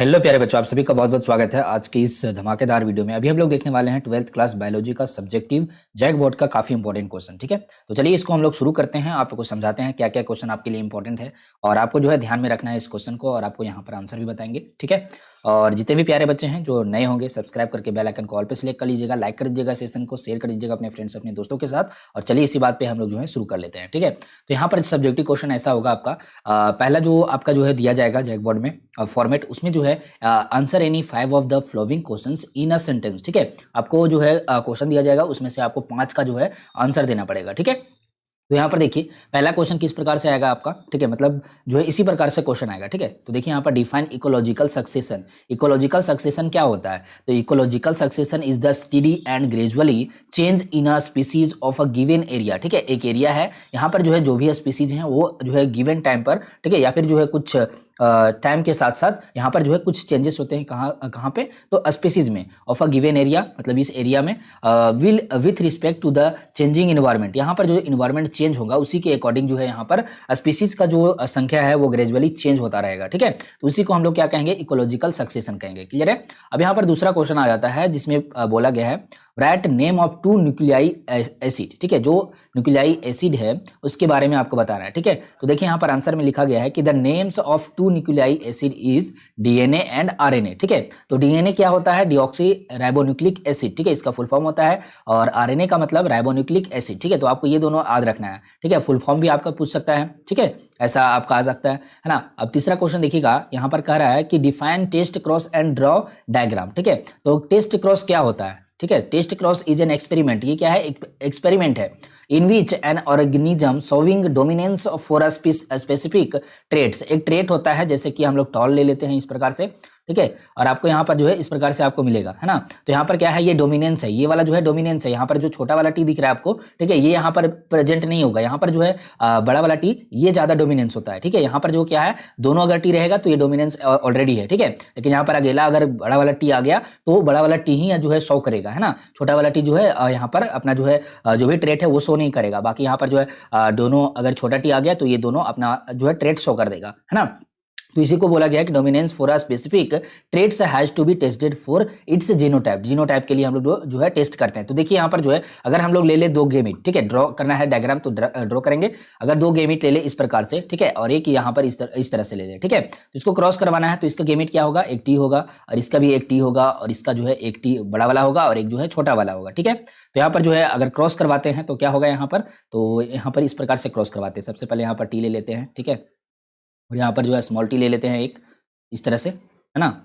Hello प्यारे बच्चों, आप सभी का बहुत बहुत स्वागत है आज की इस धमाकेदार वीडियो में। अभी हम लोग देखने वाले हैं 12th क्लास बायोलॉजी का सब्जेक्टिव जैक बोर्ड का काफी इंपॉर्टेंट क्वेश्चन। ठीक है, तो चलिए इसको हम लोग शुरू करते हैं। आप लोग को समझाते हैं क्या क्या क्वेश्चन आपके लिए इंपॉर्टेंट है और आपको जो है ध्यान में रखना है इस क्वेश्चन को, और आपको यहाँ पर आंसर भी बताएंगे। ठीक है, और जितने भी प्यारे बच्चे हैं जो नए होंगे, सब्सक्राइब करके बेल आइकन को ऑल पे सिलेक्ट कर लीजिएगा, लाइक कर दीजिएगा, सेशन को शेयर कर दीजिएगा अपने फ्रेंड्स अपने दोस्तों के साथ। और चलिए इसी बात पे हम लोग जो है शुरू कर लेते हैं। ठीक है, तो यहाँ पर सब्जेक्टिव क्वेश्चन ऐसा होगा आपका, पहला जो आपका जो है दिया जाएगा जैक बोर्ड में फॉर्मेट, उसमें जो है answer any 5 of the flowing questions in a sentence. ठीक है, आपको जो है क्वेश्चन दिया जाएगा, उसमें से आपको 5 का जो है आंसर देना पड़ेगा। ठीक है, तो यहाँ पर देखिए पहला क्वेश्चन किस प्रकार से आएगा आपका। ठीक है, मतलब जो है इसी प्रकार से क्वेश्चन आएगा। ठीक है, तो देखिए यहाँ पर define ecological succession. Ecological succession क्या होता है? तो ecological succession is the study and gradually change in a species of a given area. ठीक है, एक एरिया है, यहाँ पर जो है जो भी स्पीसीज हैं वो जो है गिवन टाइम पर, ठीक है, या फिर जो है कुछ टाइम के साथ साथ यहाँ पर जो है कुछ चेंजेस होते हैं। कहाँ कहाँ पे? तो स्पीसीज में ऑफ अ गिवन एरिया, मतलब इस एरिया में will with respect to the changing environment. यहाँ पर जो इन्वायरमेंट चेंज होगा उसी के अकॉर्डिंग जो है यहाँ पर स्पीसीज का जो संख्या है वो ग्रेजुअली चेंज होता रहेगा। ठीक है, तो उसी को हम लोग क्या कहेंगे? इकोलॉजिकल सक्सेशन कहेंगे। क्लियर है? अब यहाँ पर दूसरा क्वेश्चन आ जाता है जिसमें बोला गया है write name of 2 nuclei acid. ठीक है, जो न्यूक्लियाई एसिड है उसके बारे में आपको बताना है। ठीक है, तो देखिए यहाँ पर आंसर में लिखा गया है कि the names of 2 nuclei acid is DNA and RNA. ठीक है, तो डीएनए क्या होता है? Deoxy ribonucleic acid. ठीक है, इसका फुल फॉर्म होता है, और आरएनए का मतलब राइबोन्यूक्लिक एसिड। ठीक है, तो आपको ये दोनों याद रखना है। ठीक है, फुल फॉर्म भी आपका पूछ सकता है। ठीक है, ऐसा आपका आ सकता है ना। अब तीसरा क्वेश्चन देखिएगा, यहाँ पर कह रहा है कि define test cross and draw diagram. ठीक है, तो टेस्ट क्रॉस क्या होता है? ठीक है, test cross is an experiment. ये क्या है? एक्सपेरिमेंट है in which an organism showing dominance for a specific traits. एक ट्रेट होता है, जैसे कि हम लोग टॉल ले लेते हैं इस प्रकार से। ठीक है, और आपको यहाँ पर जो है इस प्रकार से आपको मिलेगा, है ना। तो यहाँ पर क्या है? ये डोमिनेंस है, ये वाला जो है डोमिनेंस है। यहाँ पर जो छोटा वाला टी दिख रहा है आपको, ठीक है, ये यहाँ पर प्रेजेंट नहीं होगा। यहाँ पर जो है बड़ा वाला टी, ये ज्यादा डोमिनेंस होता है। ठीक है, यहाँ पर जो क्या है, दोनों अगर टी रहेगा तो ये डोमिनेंस ऑलरेडी है। ठीक है, लेकिन यहाँ पर अकेला अगर बड़ा वाला टी आ गया तो बड़ा वाला टी ही जो है शो करेगा, है ना। छोटा वाला टी जो है यहाँ पर अपना जो है जो भी ट्रेट है वो शो नहीं करेगा। बाकी यहाँ पर जो है दोनों, अगर छोटा टी आ गया तो ये दोनों अपना जो है ट्रेट शो कर देगा, है ना। तो इसी को बोला गया कि dominance for a specific traits has to be tested for its genotype. Genotype के लिए हम लोग जो है टेस्ट करते हैं। तो देखिए यहाँ पर जो है अगर हम लोग ले ले 2 गेमीट, ठीक है, ड्रॉ करना है डायग्राम तो ड्रॉ करेंगे। अगर 2 गेमीट ले ले इस प्रकार से, ठीक है, और एक यहाँ पर इस तरह से ले ले, ठीक है, तो इसको क्रॉस करवाना है। तो इसका गेमीट क्या होगा? एक टी होगा, और इसका भी एक टी होगा, और इसका जो है एक टी बड़ा वाला होगा और एक जो है छोटा वाला होगा। ठीक है, तो यहाँ पर जो है अगर क्रॉस करवाते हैं तो क्या होगा यहाँ पर? तो यहाँ पर इस प्रकार से क्रॉस करवाते हैं। सबसे पहले यहाँ पर टी ले लेते हैं, ठीक है, और यहाँ पर जो है स्मॉल टी ले लेते हैं एक, इस तरह से, है ना।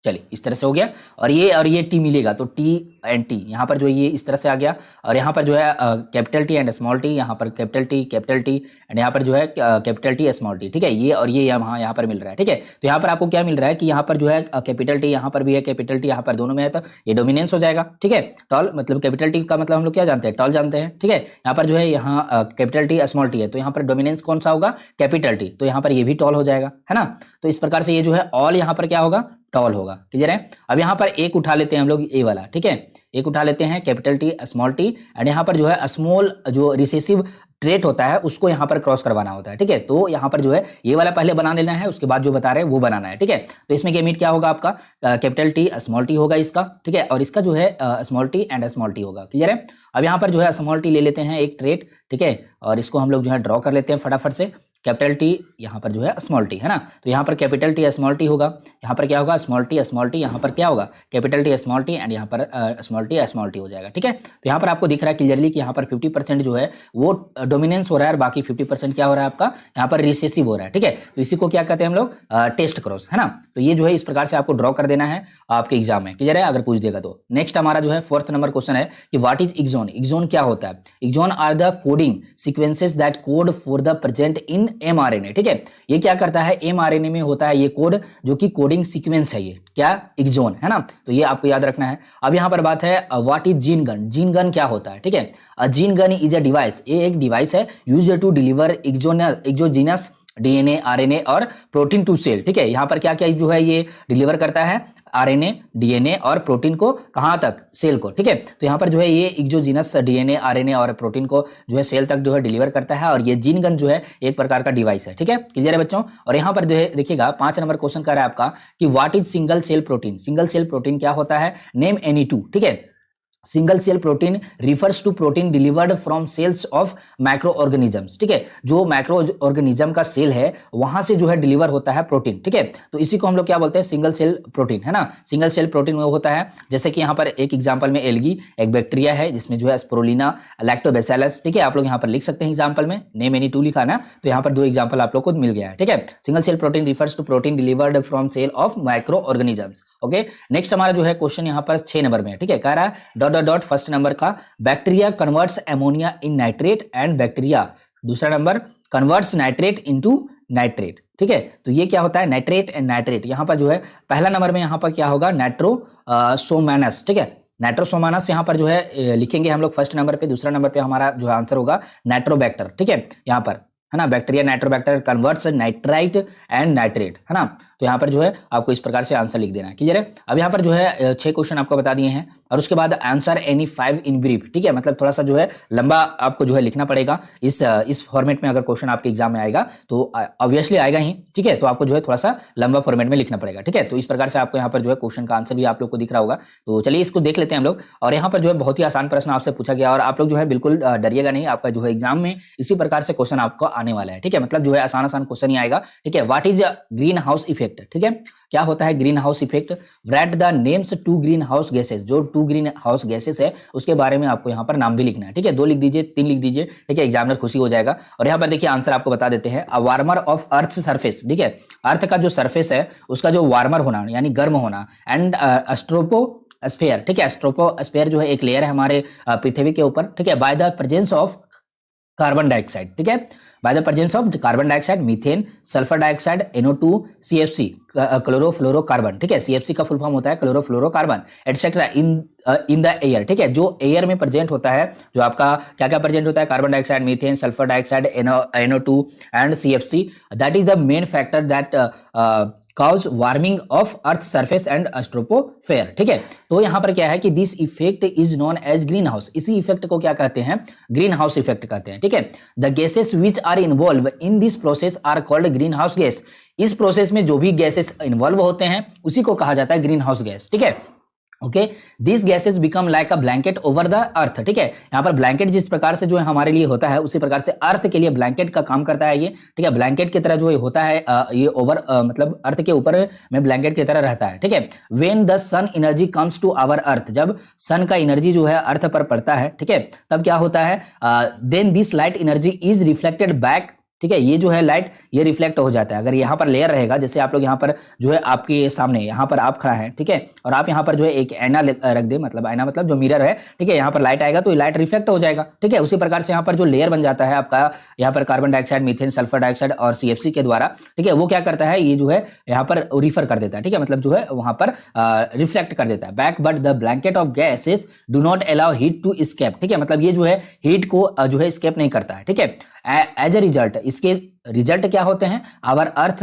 चलिए इस तरह से हो गया, और ये टी मिलेगा तो टी एंड टी यहाँ पर जो ये इस तरह से आ गया। और यहाँ पर जो है capital T and small T, यहाँ पर कैपिटल टी एंड यहाँ पर जो है कैपिटल टी स्मॉल टी। ठीक है, ये और ये यहाँ पर मिल रहा है। ठीक है, तो यहाँ पर आपको क्या मिल रहा है कि यहाँ पर जो है कैपिटल टी यहाँ पर भी है, कैपिटल टी यहाँ पर दोनों में है, तो ये डोमिनेंस हो जाएगा। ठीक है, टॉल मतलब कैपिटल टी का मतलब हम लोग क्या जानते हैं? टॉल जानते हैं। ठीक है, यहाँ पर जो है यहाँ कैपिटल टी स्मॉल टी है, तो यहाँ पर डोमिनेंस कौन सा होगा? कैपिटल टी, तो यहाँ पर ये भी टॉल हो जाएगा, है ना। तो इस प्रकार से ये जो है ऑल यहाँ पर क्या होगा? टॉल होगा। क्लियर है? अब यहाँ पर एक उठा लेते हैं हम लोग, ए वाला। ठीक है, एक उठा लेते हैं capital T small T, and यहाँ पर जो है स्मॉल जो रिसेसिव ट्रेट होता है उसको यहाँ पर क्रॉस करवाना होता है। ठीक है, तो यहाँ पर जो है ये वाला पहले बना लेना है, उसके बाद जो बता रहे हैं वो बनाना है। ठीक है, तो इसमें गेमीट क्या होगा आपका? कैपिटल टी स्मॉल टी होगा इसका, ठीक है, और इसका जो है small T and small T होगा। क्लियर है? अब यहाँ पर जो है स्मॉल टी ले लेते हैं एक ट्रेट, ठीक है, और इसको हम लोग जो है ड्रॉ कर लेते हैं फटाफट से। कैपिटल टी यहाँ पर जो है स्मॉल टी, है ना, तो यहाँ पर कैपिटल टी स्मॉल टी होगा, यहाँ पर क्या होगा? स्मॉल टी, यहाँ पर क्या होगा? Capital T small T, and यहाँ पर स्मॉल टी हो जाएगा। ठीक है, तो यहाँ पर आपको दिख रहा है क्लियरली कि यहाँ पर 50% जो है वो डोमिनेंस हो रहा है, और बाकी 50% क्या हो रहा है आपका? यहाँ पर रिसेसिव हो रहा है। ठीक है, तो इसी को क्या कहते हैं हम लोग? टेस्ट क्रॉस, है ना। तो ये जो है इस प्रकार से आपको ड्रॉ कर देना है आपके एग्जाम में। क्लियर है? अगर पूछ देगा तो। नेक्स्ट हमारा जो है 4th नंबर क्वेश्चन है कि व्हाट इज एक्सॉन। एक्सॉन क्या होता है? Exon are the coding sequences that code for the present in mRNA. ठीक है, ये क्या करता है? एमआरएनए में होता है ये कोड, जो कि कोडिंग सीक्वेंस है, ये क्या? एक्सॉन, है ना। तो ये आपको याद रखना है। अब यहाँ पर बात है what is gene gun. Gene gun क्या होता है? ठीक है, a gene gun is a device, ये एक डिवाइस है used to deliver exogenous DNA, RNA और प्रोटीन टू सेल। ठीक है, यहाँ पर क्या क्या जो है ये डिलीवर करता है? आरएनए, डीएनए और प्रोटीन को कहां तक, सेल को, ठीक है। तो यहाँ पर जो है ये एक जो जीनस डीएनए, आरएनए और प्रोटीन को जो है सेल तक जो है डिलीवर करता है, और ये जीन गन जो है एक प्रकार का डिवाइस है, ठीक है। क्लियर है बच्चों। और यहाँ पर जो है देखिएगा 5 नंबर क्वेश्चन कर रहा है आपका कि what is single cell protein. Single cell protein क्या होता है, नेम एनी टू, ठीक है। Single cell protein refers to protein delivered from cells of micro organisms, ठीक है। जो माइक्रो ऑर्गेनिज्म का सेल है वहां से जो है डिलीवर होता है प्रोटीन, ठीक है। तो इसी को हम लोग क्या बोलते हैं, सिंगल सेल प्रोटीन, है ना। सिंगल सेल प्रोटीन वो होता है जैसे कि यहाँ पर एक एग्जांपल में एल्गी एक बैक्टीरिया है जिसमें जो है स्पोरुलिना, लैक्टोबैसिलस, ठीक है। आप लोग यहाँ पर लिख सकते हैं एग्जाम्पल में, नेम एनी टू लिखा ना, तो यहाँ पर 2 एग्जाम्पल आप लोग को मिल गया है, ठीक है। Single cell protein refers to protein delivered from cell of micro organisms. Okay, next हमारा जो है क्वेश्चन यहाँ पर 6 नंबर में है, ठीक है। कह रहा है dot dot dot, first number का bacteria converts ammonia in nitrate and bacteria, दूसरा number converts nitrate into nitrate, ठीक है। तो ये क्या होता है, नाइट्रेट एंड नाइट्रेट। यहाँ पर जो है पहला नंबर में यहाँ पर क्या होगा, नाइट्रोसोमानस, ठीक है। नाइट्रोसोमानस यहाँ पर जो है लिखेंगे हम लोग फर्स्ट नंबर पे, दूसरा नंबर पे हमारा जो है आंसर होगा नाइट्रोबैक्टर, ठीक है। यहाँ पर है ना, bacteria Nitrobacter converts nitrite and nitrate, है ना। तो यहाँ पर जो है आपको इस प्रकार से आंसर लिख देना है, क्लियर है। अब यहाँ पर जो है 6 क्वेश्चन आपको बता दिए हैं, और उसके बाद आंसर एनी 5 इन ब्रीफ, ठीक है। मतलब थोड़ा सा जो है लंबा आपको जो है लिखना पड़ेगा इस फॉर्मेट में। अगर क्वेश्चन आपके एग्जाम में आएगा तो ऑब्वियसली आएगा ही, ठीक है। तो आपको जो है थोड़ा सा लंबा फॉर्मेट में लिखना पड़ेगा, ठीक है। तो इस प्रकार से आपको यहाँ पर जो है क्वेश्चन का आंसर भी आप लोग को दिख रहा होगा। तो चलिए इसको देख लेते हैं हम लोग। और यहाँ पर जो है बहुत ही आसान प्रश्न आपसे पूछा गया, और आप लोग जो है बिल्कुल डरिएगा नहीं, आपका जो है एग्जाम में इसी प्रकार से क्वेश्चन आपको आने वाला है, ठीक है। मतलब जो है आसान आसान क्वेश्चन ही आएगा, ठीक है। What is green house effect, ठीक है। क्या होता है green house effect, right the names 2 green house gases. जो 2 ग्रीन हाउस गैसेस है उसके बारे में आपको यहाँ पर नाम भी लिखना है, ठीक है। 2 लिख दीजिए, 3 लिख दीजिए, ठीक है। एग्जामिनर खुशी हो जाएगा। और यहाँ पर देखिए आंसर आपको बता देते हैं, अ वार्मर ऑफ अर्थ सरफेस, ठीक है। अर्थ का जो सरफेस है उसका जो वार्मर होना यानी गर्म होना, एंड स्ट्रोपोस्फेयर, ठीक है। स्ट्रोपोस्फेयर जो है एक लेयर है हमारे पृथ्वी के ऊपर, ठीक है। By the presence of carbon dioxide, ठीक है। By the presence of carbon dioxide, methane, sulphur dioxide, NO2, CFC, chlorofluorocarbon, ठीक है। CFC का फुल फॉर्म होता है chlorofluorocarbon, etcetera in the air, ठीक है। जो एयर में प्रेजेंट होता है, जो आपका क्या क्या प्रेजेंट होता है, carbon dioxide, methane, sulphur dioxide, NO2 and CFC, that is the main factor that cause warming of earth surface and troposphere, ठीक है। तो यहां पर क्या है कि this effect is known as green house. इसी इफेक्ट को क्या कहते हैं, ग्रीन हाउस इफेक्ट कहते हैं, ठीक है। The gases which are involve in this process are called greenhouse gas. इस प्रोसेस में जो भी गैसेस इन्वॉल्व होते हैं उसी को कहा जाता है ग्रीन हाउस गैस, ठीक है। Okay, this gases become like a blanket over the earth, ठीक है। यहाँ पर ब्लैंकेट जिस प्रकार से जो है हमारे लिए होता है उसी प्रकार से अर्थ के लिए ब्लैंकेट का काम करता है ये, ठीक है। ब्लैंकेट की तरह जो ये होता है ये ओवर मतलब अर्थ के ऊपर में ब्लैंकेट की तरह रहता है, ठीक है। When the sun energy comes to our earth, जब सन का एनर्जी जो है अर्थ पर पड़ता है, ठीक है, तब क्या होता है, then this light energy is reflected back, ठीक है। ये जो है लाइट ये रिफ्लेक्ट हो जाता है। अगर यहाँ पर लेयर रहेगा, जैसे आप लोग यहाँ पर जो है आपके सामने यहाँ पर आप खड़ा है, ठीक है, और आप यहाँ पर जो है एक आईना रख दे, मतलब आईना मतलब जो मिरर है, ठीक है। यहाँ पर लाइट आएगा तो ये लाइट रिफ्लेक्ट हो जाएगा, ठीक है। उसी प्रकार से यहाँ पर जो लेयर बन जाता है आपका, यहाँ पर carbon dioxide, methane, sulphur dioxide और CFC के द्वारा, ठीक है, वो क्या करता है, ये जो है यहाँ पर रिफर कर देता है, ठीक है, मतलब जो है वहां पर रिफ्लेक्ट कर देता है back, but the blanket of gases do not allow heat to escape, ठीक है। मतलब ये जो है हीट को जो है स्केप नहीं करता है, ठीक है। एज ए रिजल्ट, इसके रिजल्ट क्या होते हैं, our earth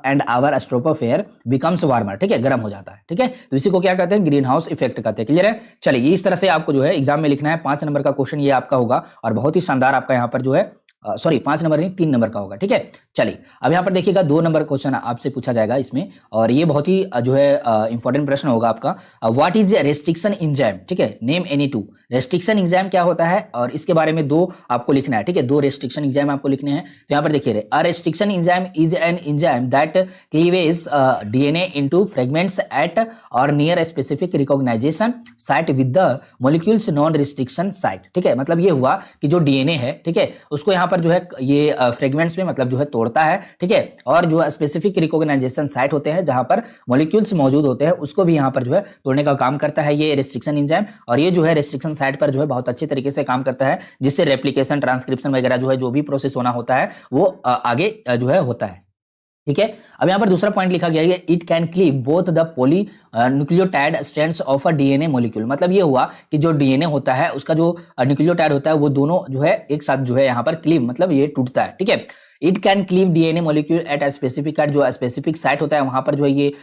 and our troposphere becomes warmer, ठीक है, गर्म हो जाता है, ठीक है। तो इसी को क्या कहते हैं, ग्रीन हाउस इफेक्ट कहते हैं, क्लियर है। चलिए इस तरह से आपको जो है एग्जाम में लिखना है। 5 नंबर का क्वेश्चन ये आपका होगा, और बहुत ही शानदार आपका यहाँ पर जो है 5 नंबर नहीं 3 नंबर का होगा, ठीक है। चलिए अब यहाँ पर देखिएगा 2 नंबर क्वेश्चन आपसे पूछा जाएगा इसमें, और ये बहुत ही जो है इंपॉर्टेंट प्रश्न होगा आपका। व्हाट इज रेस्ट्रिक्शन एंजाइम, ठीक है, नेम एनी 2। रेस्ट्रिक्शन एंजाइम क्या होता है और इसके बारे में 2 आपको लिखना है, ठीक है। 2 रेस्ट्रिक्शन एंजाइम आपको लिखने हैं। तो यहाँ पर देखिए, a restriction enzyme is an enzyme that cleavage DNA into fragments at or near specific recognization site with the molecules non restriction site, ठीक है। मतलब ये हुआ कि जो DNA है, ठीक है, उसको यहाँ पर जो है ये फ्रेगमेंट्स में मतलब जो है तोड़ता है, ठीक है। और जो स्पेसिफिक रिकॉग्नाइजेशन साइट होते हैं जहां पर मॉलिक्यूल्स मौजूद होते हैं उसको भी यहाँ पर जो है तोड़ने का काम करता है ये रेस्ट्रिक्शन एंजाइम। और ये जो है रेस्ट्रिक्शन साइट पर जो है बहुत अच्छे तरीके से काम करता है, जिससे रेप्लिकेशन, ट्रांसक्रिप्शन वगैरह जो है जो भी प्रोसेस होना होता है वो आगे जो है होता है, ठीक है। अब यहाँ पर दूसरा पॉइंट लिखा गया है, it can cleave both the nucleotide strands of a DNA molecule. मतलब ये हुआ कि जो डीएनए होता है उसका जो न्यूक्लियोटाइड होता है वो दोनों जो है एक साथ जो है यहाँ पर क्लीव मतलब ये टूटता है, ठीक है। It can cleave DNA molecule at a specific site, जो स्पेसिफिक साइट होता है वहां पर जो है ये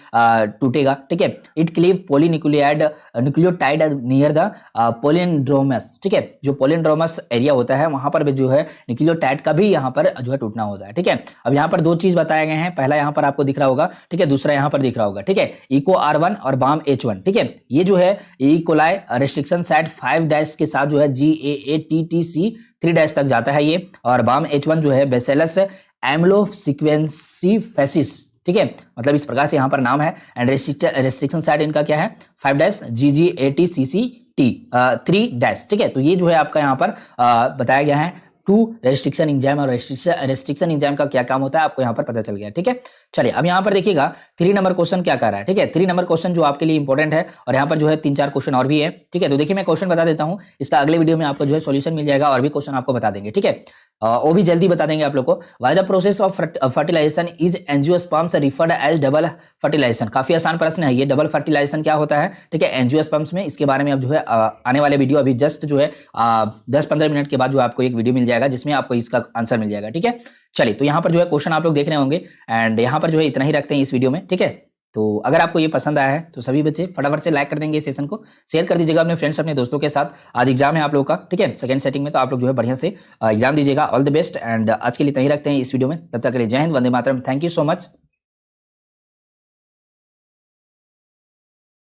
टूटेगा, ठीक है। It cleave polynucleotide nucleotide near the palindromes, ठीक है। जो पोलिंड्रोमस एरिया होता है वहां पर भी जो है न्यूक्लियोटाइड का भी यहाँ पर जो है टूटना होता है, ठीक है। अब यहाँ पर दो चीज बताए गए हैं, पहला यहाँ पर आपको दिख रहा होगा, ठीक है, दूसरा यहाँ पर दिख रहा होगा, ठीक है, इको R1 और बाम H1, ठीक है। ये जो है इकोलाई रेस्ट्रिक्शन साइट 5 डैश के साथ जो है GAATTC 3 डैश तक जाता है ये, और बाम H1 जो है बेसेलस एम्लोसिक्वेंसीफेसिस, ठीक है। मतलब इस प्रकार से यहाँ पर नाम है। एंड रेस्ट्रिक्शन साइट इनका क्या है 5 डैश GGATCCT 3 डैश, ठीक है। तो ये जो है आपका यहाँ पर बताया गया है 2 रेस्ट्रिक्शन एंजाइम, और रेस्ट्रिक्शन एंजाइम का क्या काम होता है आपको यहाँ पर पता चल गया, ठीक है। चलिए अब यहाँ पर देखिएगा 3 नंबर क्वेश्चन क्या कर रहा है, ठीक है। 3 नंबर क्वेश्चन जो आपके लिए इंपॉर्टेंट है, और यहाँ पर जो है 3-4 क्वेश्चन और भी है, ठीक है। तो देखिए मैं क्वेश्चन बता देता हूँ, इसका अगले वीडियो में आपको जो है सॉल्यूशन मिल जाएगा और भी क्वेश्चन आपको बता देंगे, ठीक है। वो भी जल्दी बता देंगे आप लोग को। Why the process of fertilisation is angiosperms referred as double fertilisation. काफी आसान प्रश्न है ये, डबल फर्टिलाइजेशन क्या होता है, ठीक है, एंजियोस्पर्म्स में। इसके बारे में अब जो है आने वाले वीडियो अभी जस्ट जो है 10-15 मिनट के बाद जो आपको एक वीडियो मिल जाएगा जिसमें आपको इसका आंसर मिल जाएगा, ठीक है। चलिए तो यहाँ पर जो है क्वेश्चन आप लोग देख रहे होंगे, एंड यहाँ पर जो है इतना ही रखते हैं इस वीडियो में, ठीक है। तो अगर आपको ये पसंद आया है तो सभी बच्चे फटाफट से लाइक कर देंगे इस सेशन को, शेयर कर दीजिएगा अपने फ्रेंड्स अपने दोस्तों के साथ। आज एग्जाम है आप लोगों का, ठीक है, सेकंड सेटिंग में, तो आप लोग जो है बढ़िया से एग्जाम दीजिएगा। ऑल द बेस्ट, एंड आज के लिए इतना ही रखते हैं इस वीडियो में। तब तक के लिए जय Hind, Vande Mataram, thank you so much.